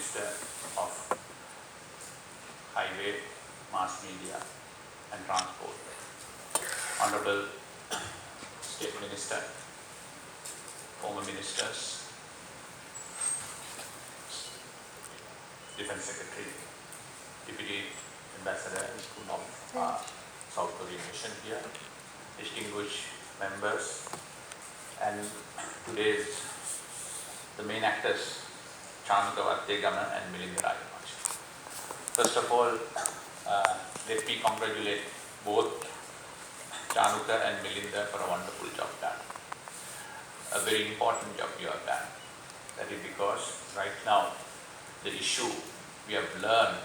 Minister of Highway, Mass Media and Transport, Honorable State Minister, former ministers, Defence Secretary, Deputy Ambassador of South Korean Mission here, distinguished members, and today's the main actors, Chanuka Vattegama and Milinda Rajapaksa. First of all, let me congratulate both Chanuka and Milinda for a wonderful job done. A very important job you have done. That is because right now the issue we have learned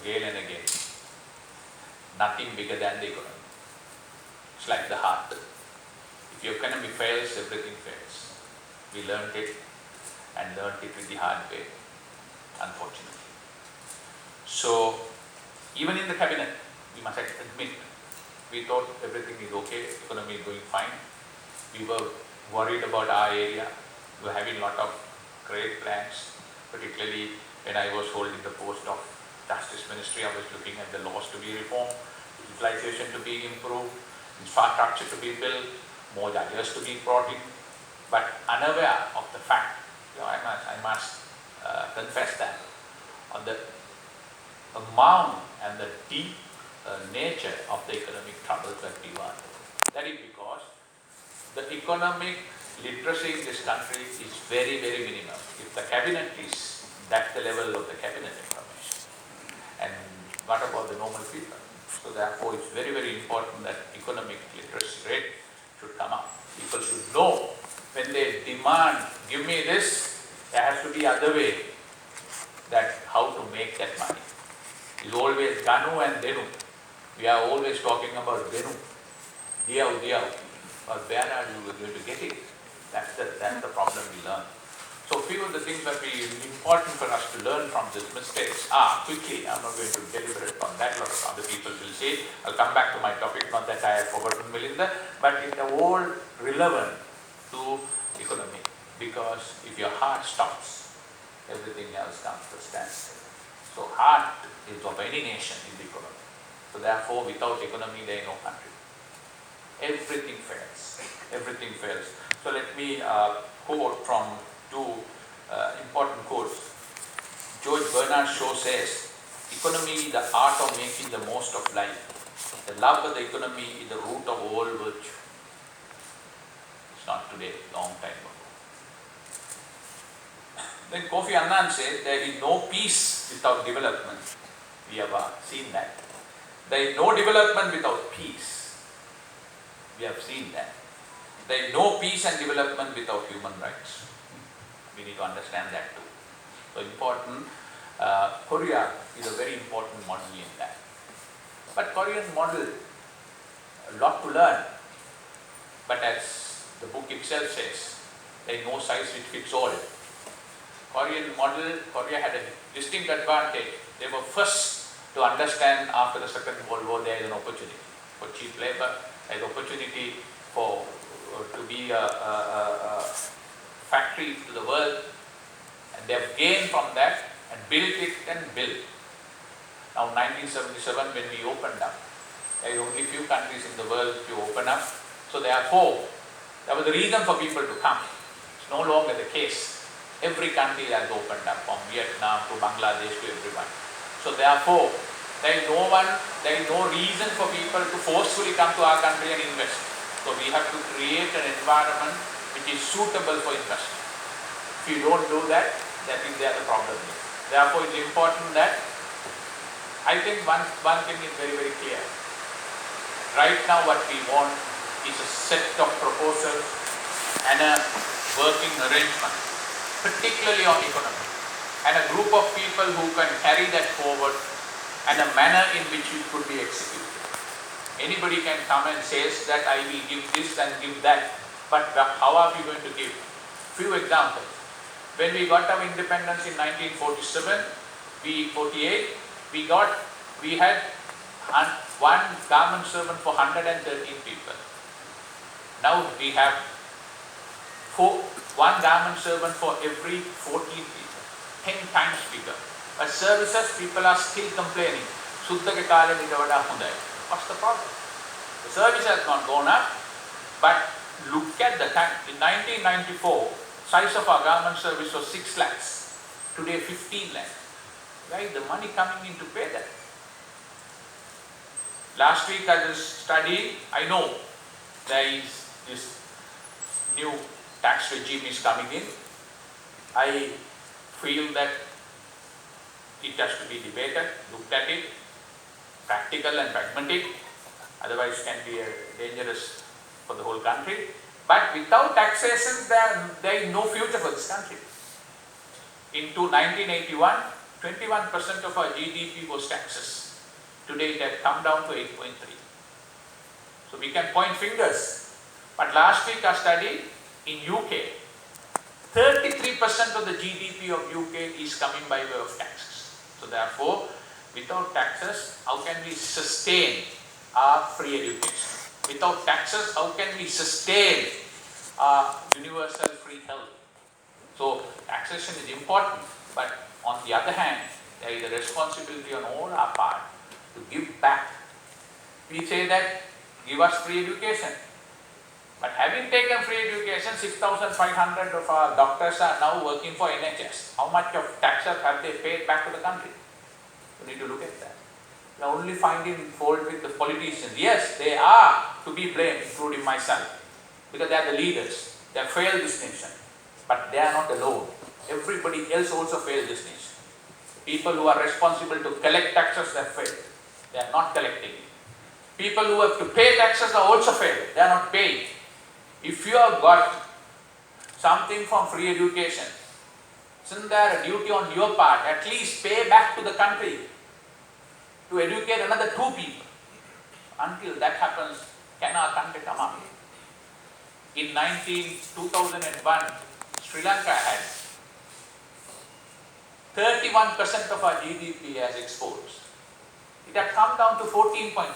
again and again, nothing bigger than the economy. It's like the heart. If your economy fails, everything fails. We learned it and learned it with the hard way, unfortunately. So, even in the cabinet, we must admit, we thought everything is okay, economy is going fine. We were worried about our area. We were having a lot of great plans, particularly when I was holding the post of Justice Ministry. I was looking at the laws to be reformed, utilization to be improved, infrastructure to be built, more judges to be brought in, but unaware of the fact, I must confess that, on the amount and the deep nature of the economic troubles that we are in. That is because the economic literacy in this country is very, very minimal. If the cabinet is, that's the level of the cabinet information. And what about the normal people? So therefore, it's very, very important that economic literacy rate should come up. People should know when they demand, give me this, there has to be other way that how to make that money. It's always Ganu and Denu. We are always talking about Denu, Diyav, but where are you going to get it? That's the problem we learn. So few of the things that be important for us to learn from these mistakes are, quickly, I'm not going to deliberate on that, a lot of other people will say, I'll come back to my topic, not that I have forgotten Milinda, but it's all relevant to economy, because if your heart stops, everything else comes to a standstill. So heart is of any nation in the economy. So therefore, without economy, there is no country. Everything fails. Everything fails. So let me quote from two important quotes. George Bernard Shaw says, economy is the art of making the most of life. The love of the economy is the root of all virtue. It's not today, long time ago. Then Kofi Annan said, there is no peace without development. We have seen that. There is no development without peace. We have seen that. There is no peace and development without human rights. We need to understand that too. So important. Korea is a very important model in that. But Korean model, a lot to learn. But as the book itself says, there is no size which fits all. Korean model, Korea had a distinct advantage. They were first to understand after the Second World War there is an opportunity for cheap labor, there is opportunity for to be a factory to the world, and they have gained from that and built it and built. Now 1977 when we opened up, there are only few countries in the world to open up, so therefore that was the reason for people to come. It's no longer the case. Every country has opened up, from Vietnam to Bangladesh to everyone. So therefore, there is no reason for people to forcefully come to our country and invest. So we have to create an environment which is suitable for investment. If you don't do that, that is where the problem is. Therefore, it's important that, I think one thing is very, very clear. Right now what we want is a set of proposals and a working arrangement, particularly on economy, and a group of people who can carry that forward and a manner in which it could be executed. Anybody can come and says that I will give this and give that, but how are we going to give? Few examples. When we got our independence in 1947, we had one government servant for 113 people. Now we have one government servant for every 14 people. 10 times bigger. But services, people are still complaining. Suddha ke kaale mita vada hondai. What's the problem? The service has not gone up, but look at the time. In 1994, size of our government service was 6 lakhs. Today 15 lakhs. Where is the money coming in to pay that? Last week I was studying, I know there is this new tax regime is coming in. I feel that it has to be debated, looked at it, practical and pragmatic, otherwise it can be dangerous for the whole country. But without taxation, there is no future for this country. In 1981, 21% of our GDP was taxes. Today it has come down to 8.3. So we can point fingers. But last week I studied in UK, 33% of the GDP of UK is coming by way of taxes. So therefore, without taxes, how can we sustain our free education? Without taxes, how can we sustain our universal free health? So taxation is important, but on the other hand, there is a responsibility on all our part to give back. We say that give us free education. But having taken free education, 6,500 of our doctors are now working for NHS. How much of taxes have they paid back to the country? We need to look at that. We are only finding fault with the politicians. Yes, they are to be blamed, including myself, because they are the leaders. They have failed this nation. But they are not alone. Everybody else also failed this nation. People who are responsible to collect taxes have failed. They are not collecting it. People who have to pay taxes are also failed. They are not paying. If you have got something from free education, isn't there a duty on your part, at least pay back to the country to educate another 2 people? Until that happens, can our country come up? In 2001, Sri Lanka had 31% of our GDP as exports. It had come down to 14.5%.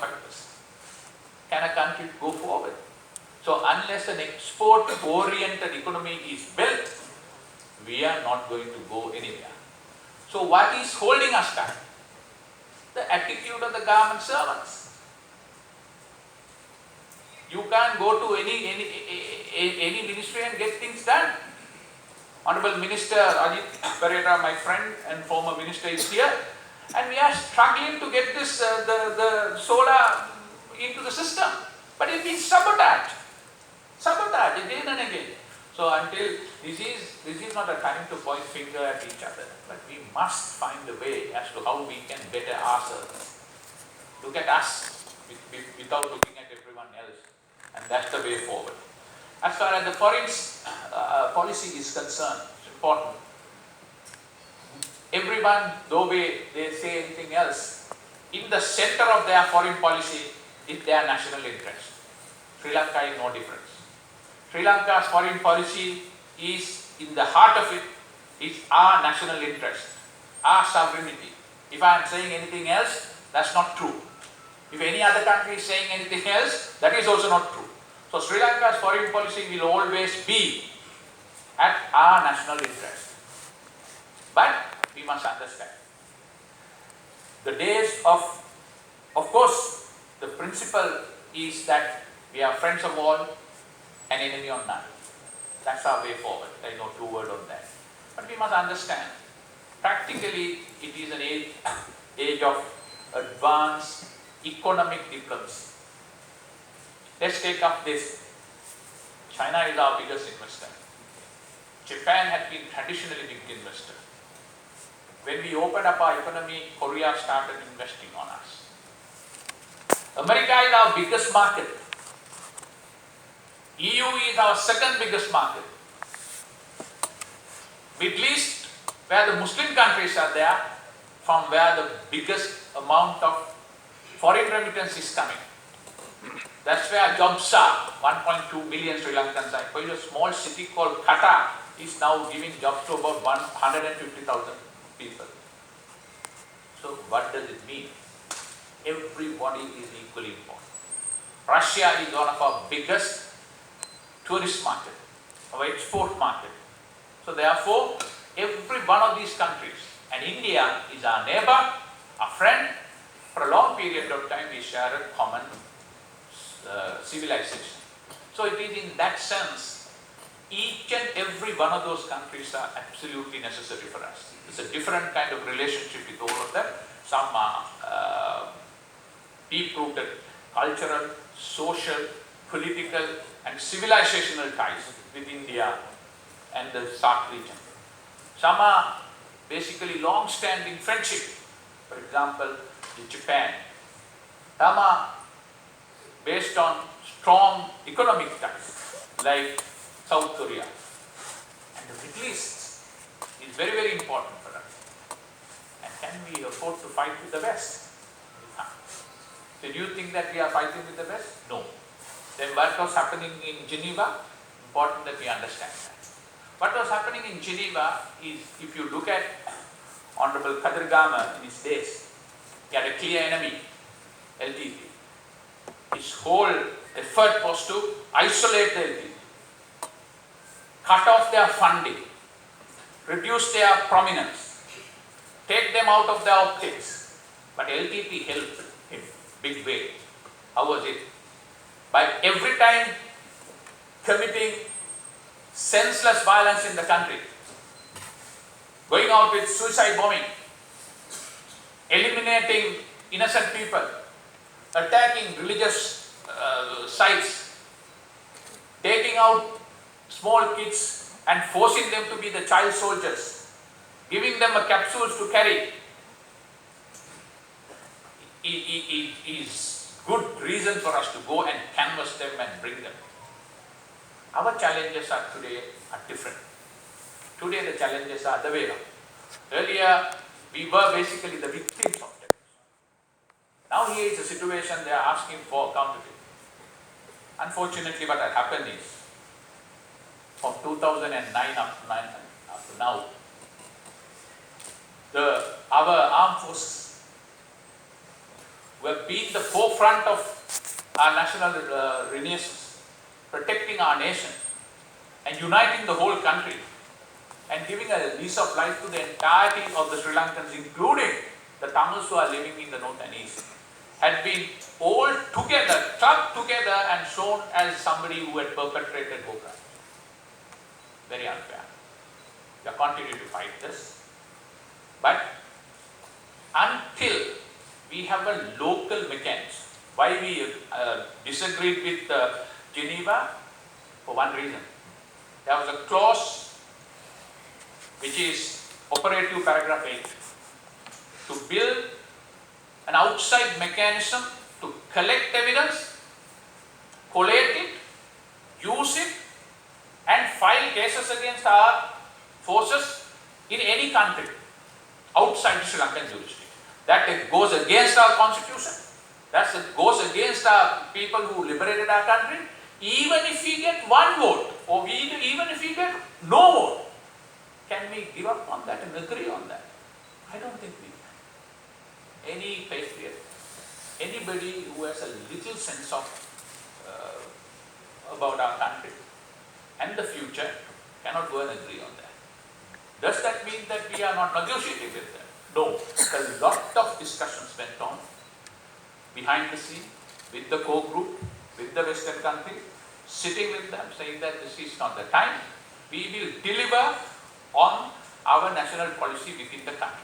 Can a country go forward? So unless an export-oriented economy is built, we are not going to go anywhere. So what is holding us back? The attitude of the government servants. You can't go to any ministry and get things done. Honorable Minister Ajit Pereira, my friend and former minister, is here, and we are struggling to get this the solar into the system. But it's been sabotaged again and again. So until this is not a time to point finger at each other, but we must find a way as to how we can better ourselves. Look at us without looking at everyone else, and that's the way forward. As far as the foreign policy is concerned, it's important. Everyone, though they say anything else, in the center of their foreign policy is their national interest. Sri Lanka is no different. Sri Lanka's foreign policy is, in the heart of it, is our national interest, our sovereignty. If I am saying anything else, that's not true. If any other country is saying anything else, that is also not true. So Sri Lanka's foreign policy will always be at our national interest. But we must understand, the days of course, the principle is that we are friends of all, an enemy on none. That's our way forward. There is no 2 words on that. But we must understand, practically it is an age of advanced economic diplomacy. Let's take up this. China is our biggest investor. Japan had been traditionally big investor. When we opened up our economy, Korea started investing on us. America is our biggest market. EU is our second biggest market. Middle East, where the Muslim countries are there, from where the biggest amount of foreign remittance is coming. That's where jobs are. 1.2 million Sri Lankans are. For a small city called Qatar is now giving jobs to about 150,000 people. So what does it mean? Everybody is equally important. Russia is one of our biggest tourist market, our export market. So therefore, every one of these countries, and India is our neighbor, our friend. For a long period of time we share a common civilization. So it is in that sense, each and every one of those countries are absolutely necessary for us. It's a different kind of relationship with all of them. Some are deep-rooted cultural, social, political and civilizational ties with India and the SAARC region. Some are basically long-standing friendship, for example, with Japan. Some are based on strong economic ties, like South Korea. And the Middle East is very, very important for us. And can we afford to fight with the West? So do you think that we are fighting with the West? No. Then what was happening in Geneva? Important that we understand that. What was happening in Geneva is, if you look at Honorable Kadir Gama in his days, he had a clear enemy, LTP. His whole effort was to isolate the LTP, cut off their funding, reduce their prominence, take them out of their optics. But LTP helped him big way. How was it? By every time committing senseless violence in the country, going out with suicide bombing, eliminating innocent people, attacking religious sites, taking out small kids and forcing them to be the child soldiers, giving them a capsules to carry, is good reason for us to go and canvass them and bring them. Our challenges are today are different. Today the challenges are the way around. Earlier we were basically the victims of them. Now here is a situation they are asking for accountability. Unfortunately what had happened is, from 2009 up to now, our armed forces who have been the forefront of our national renaissance, protecting our nation and uniting the whole country and giving a lease of life to the entirety of the Sri Lankans, including the Tamils who are living in the north and east, had been all together, clubbed together and shown as somebody who had perpetrated war crimes. Very unfair. We are continuing to fight this. But until we have a local mechanism, why we disagreed with Geneva? For one reason. There was a clause which is operative paragraph 8 to build an outside mechanism to collect evidence, collate it, use it and file cases against our forces in any country outside the Sri Lankan jurisdiction. That goes against our constitution, that goes against our people who liberated our country. Even if we get one vote, or even if we get no vote, can we give up on that and agree on that? I don't think we can. Any patriot, anybody who has a little sense of about our country and the future cannot go and agree on that. Does that mean that we are not negotiating with them? No. A lot of discussions went on behind the scene with the core group, with the Western countries, sitting with them saying that this is not the time. We will deliver on our national policy within the country.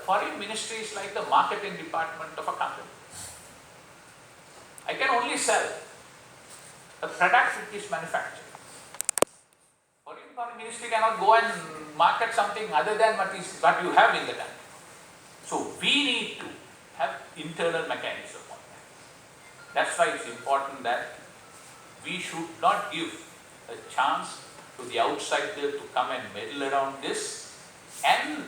Foreign ministry is like the marketing department of a company. I can only sell a product which is manufactured. Foreign ministry cannot go and market something other than what you have in the country. So we need to have internal mechanism on that. That's why it's important that we should not give a chance to the outsider to come and meddle around this, and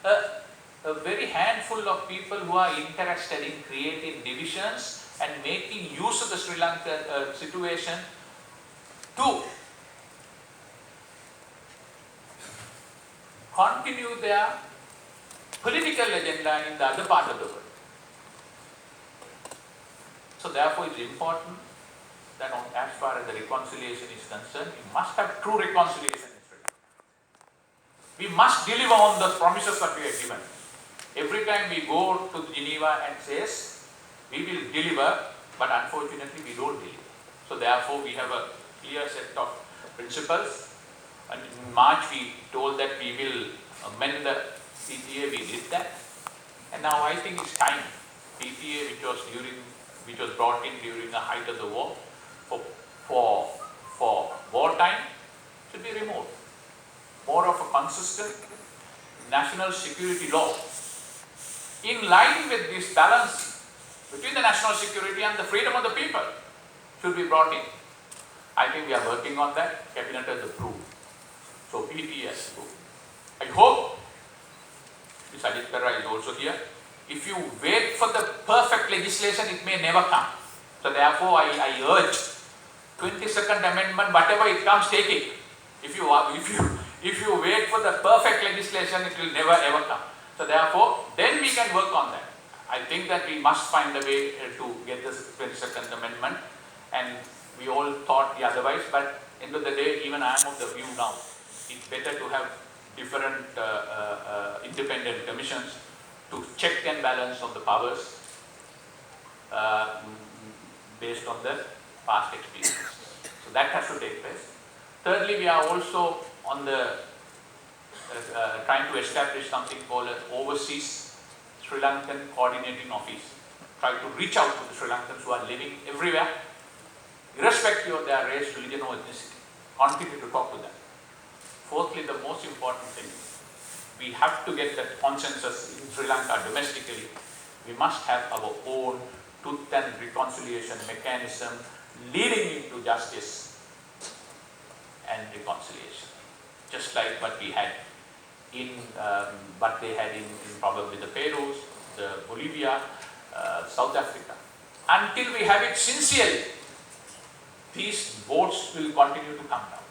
a very handful of people who are interested in creating divisions and making use of the Sri Lanka situation to continue their political agenda in the other part of the world. So therefore it's important that as far as as the reconciliation is concerned, we must have true reconciliation in Sri Lanka. We must deliver on the promises that we have given. Every time we go to Geneva and says, we will deliver, but unfortunately we don't deliver. So therefore we have a clear set of principles, and in March we told that we will amend the PTA, we did that, and now I think it's time. PTA which was brought in during the height of the war for wartime should be removed. More of a consistent national security law in line with this balance between the national security and the freedom of the people should be brought in. I think we are working on that. Cabinet has approved. So PTA has approved. I hope Ms. Ajit Kara is also here. If you wait for the perfect legislation, it may never come. So therefore, I urge 22nd Amendment, whatever it comes, take it. If you wait for the perfect legislation, it will never ever come. So therefore, then we can work on that. I think that we must find a way to get this 22nd Amendment, and we all thought the otherwise, but end of the day, even I am of the view now, it's better to have different independent commissions to check and balance on the powers based on the past experience. So that has to take place. Thirdly, we are also on the trying to establish something called an overseas Sri Lankan coordinating office. Try to reach out to the Sri Lankans who are living everywhere, irrespective of their race, religion or ethnicity. Continue to talk to them. Fourthly, the most important thing, we have to get that consensus in Sri Lanka domestically. We must have our own truth and reconciliation mechanism leading into justice and reconciliation. Just like what we had in, what they had in probably the Peru, the Bolivia, South Africa. Until we have it sincerely, these votes will continue to come down.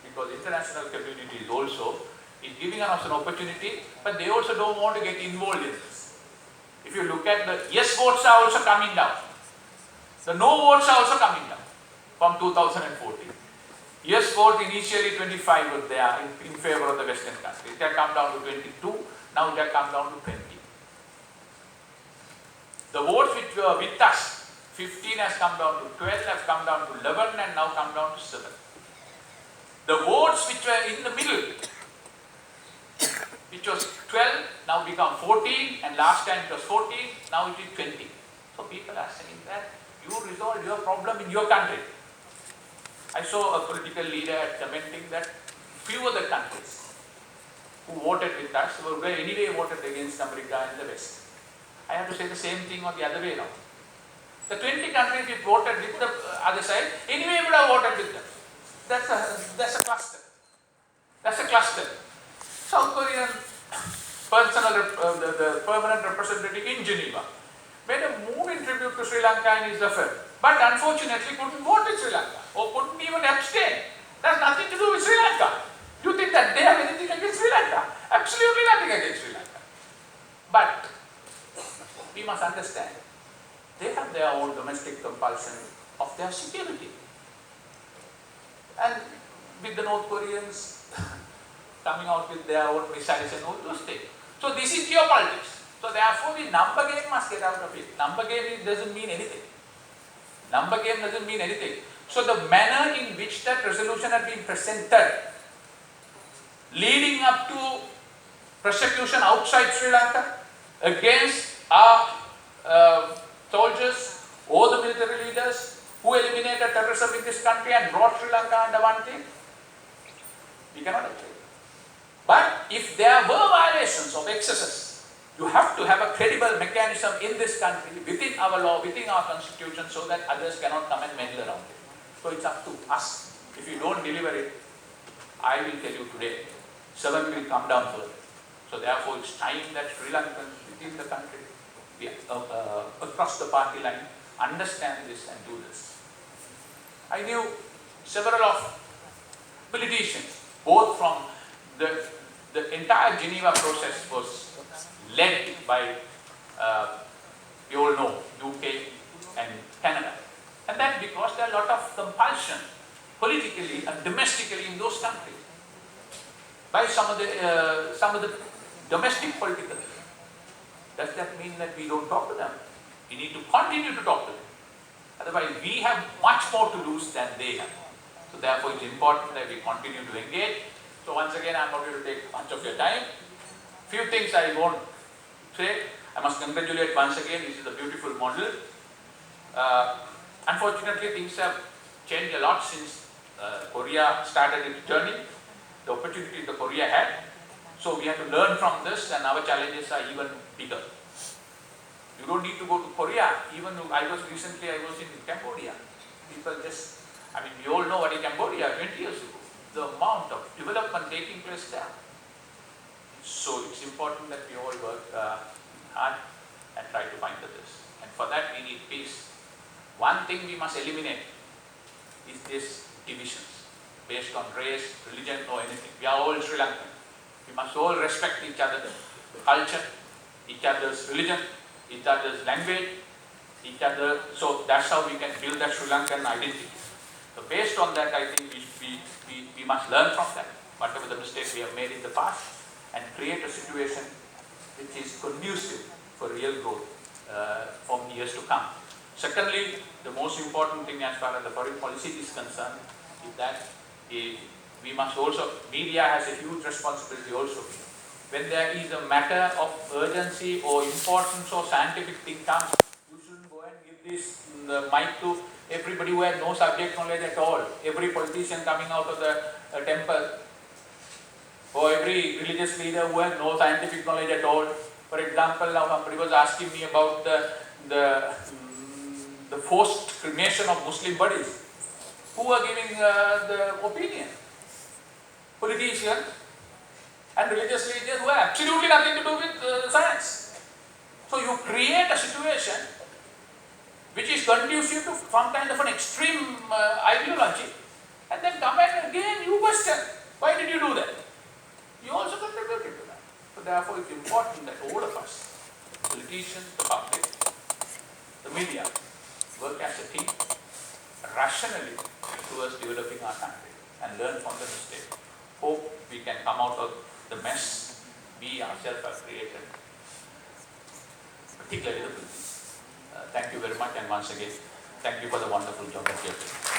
Because international community is also giving us an opportunity, but they also don't want to get involved in this. If you look at the yes votes are also coming down. The no votes are also coming down from 2014. Yes vote initially 25 was there in favor of the Western countries. It had come down to 22, now it had come down to 20. The votes which were with us, 15 has come down to 12, has come down to 11 and now come down to 7. The votes which were in the middle, which was 12, now become 14, and last time it was 14, now it is 20. So people are saying that you resolve your problem in your country. I saw a political leader commenting that few of the countries who voted with us were anyway voted against America and the West. I have to say the same thing on the other way now. The 20 countries which voted with the other side, anyway would have voted with them. That's a cluster. That's a cluster. South Korean the permanent representative in Geneva made a move in tribute to Sri Lanka in his referendum, but unfortunately couldn't vote in Sri Lanka or couldn't even abstain. That's nothing to do with Sri Lanka. Do you think that they have anything against Sri Lanka? Absolutely nothing against Sri Lanka. But we must understand, they have their own domestic compulsion of their security. And with the North Koreans coming out with their own missiles and all those things. So this is geopolitics. So therefore the number game must get out of it. Number game doesn't mean anything. Number game doesn't mean anything. So the manner in which that resolution has been presented, leading up to persecution outside Sri Lanka against our soldiers or the military leaders who eliminated terrorism in this country and brought Sri Lanka under one thing, we cannot accept. But if there were violations of excesses, you have to have a credible mechanism in this country, within our law, within our constitution, so that others cannot come and meddle around it. So it's up to us. If you don't deliver it, I will tell you today, 7 will come down further. So therefore it's time that Sri Lankans within the country, across the party line, understand this and do this. I knew several of politicians, both from the entire Geneva process was led by, you all know, UK and Canada. And that's because there are a lot of compulsion politically and domestically in those countries by some of the domestic political. Does that mean that we don't talk to them? We need to continue to talk to them. Otherwise, we have much more to lose than they have. So therefore, it's important that we continue to engage. So once again, I'm not going to take much of your time. Few things I won't say. I must congratulate once again. This is a beautiful model. Unfortunately, things have changed a lot since Korea started its journey. The opportunities that Korea had. So we have to learn from this, and our challenges are even bigger. You don't need to go to Korea. Even I was in Cambodia. People just, we all know what is Cambodia 20 years ago. The amount of development taking place there. So it's important that we all work hard and try to find this. And for that we need peace. One thing we must eliminate is this divisions based on race, religion or anything. We are all Sri Lankan. We must all respect each other's culture, each other's religion, each other's language, so that's how we can build that Sri Lankan identity. So based on that, I think we must learn from that, whatever the mistakes we have made in the past, and create a situation which is conducive for real growth from years to come. Secondly, the most important thing as far as the foreign policy is concerned is that we must also, media has a huge responsibility also. When there is a matter of urgency or importance or scientific thing comes, you shouldn't go and give this mic to everybody who has no subject knowledge at all. Every politician coming out of the temple, or every religious leader who has no scientific knowledge at all. For example, now somebody was asking me about the forced cremation of Muslim bodies. Who are giving the opinion? Politicians and religious leaders who have absolutely nothing to do with science. So you create a situation which is conducive to some kind of an extreme ideology, and then come and again you question, why did you do that? You also contributed to that. So therefore it's important that all of us, politicians, the public, the media, work as a team, rationally towards developing our country and learn from the mistake. Hope we can come out of the mess we ourselves have created, particularly the politics. Thank you very much, and once again, thank you for the wonderful job that you have done.